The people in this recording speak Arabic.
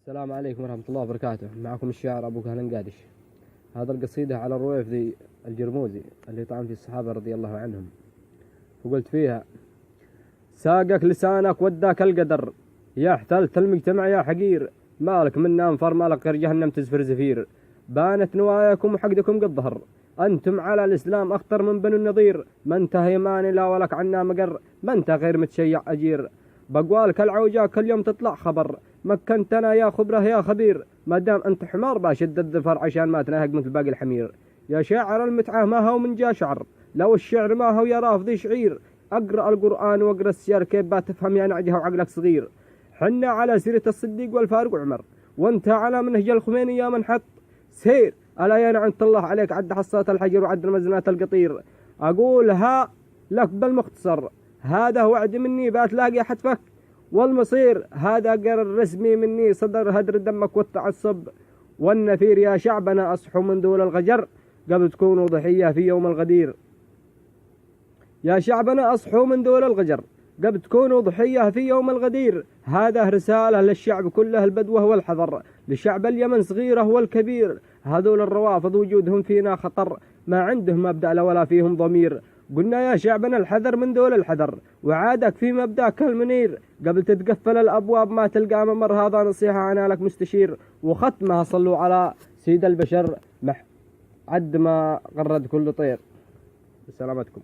السلام عليكم ورحمة الله وبركاته. معكم الشاعر أبو كهلان قادش. هذا القصيدة على الرويفذي الجرموزي اللي طعن في الصحابة رضي الله عنهم، وقلت فيها: ساقك لسانك وداك القدر، يا احتلت المجتمع يا حقير، مالك منا انفر مالك غير جهنم تزفر زفير، بانت نواياكم وحقدكم قد ظهر، أنتم على الإسلام أخطر من بنو النضير، ما انت هيمان لا ولك عنا مقر، ما انت غير متشيع أجير، بقوالك العوجة كل يوم تطلع خبر، مكنتنا يا خبره يا خبير، ما دام انت حمار باشد الظفر عشان ما تناهق مثل باقي الحمير، يا شاعر المتعة ما هو من جا شعر، لو الشعر ما هو يا رافضي شعير، اقرأ القرآن واقرأ السير كيف بتفهم يا نعجها وعقلك صغير، حنا على سيرة الصديق والفاروق وعمر، وانت على منهج الخميني يا من حط سير، ألا يا نعمة الله عليك عد حصات الحجر وعد مزنات القطير، أقولها لك بالمختصر، هذا وعد مني بتلاقي حتفك والمصير، هذا قرار رسمي مني صدر هدر دمك والتعصب والنفير، يا شعبنا أصحوا من دول الغجر قبل تكونوا ضحية في يوم الغدير، يا شعبنا أصحوا من دول الغجر قبل تكونوا ضحية في يوم الغدير، هذا رسالة للشعب كله البدوة والحذر، لشعب اليمن صغيره والكبير، هذول الروافض وجودهم فينا خطر، ما عندهم مبدأ لا ولا فيهم ضمير، قلنا يا شعبنا الحذر من دول الحذر، وعادك في مبدأك المنير، قبل تتقفل الأبواب ما تلقى ممر، هذا نصيحة أنا لك مستشير، وختمها صلوا على سيد البشر عد ما غرد كل طير. بسلامتكم.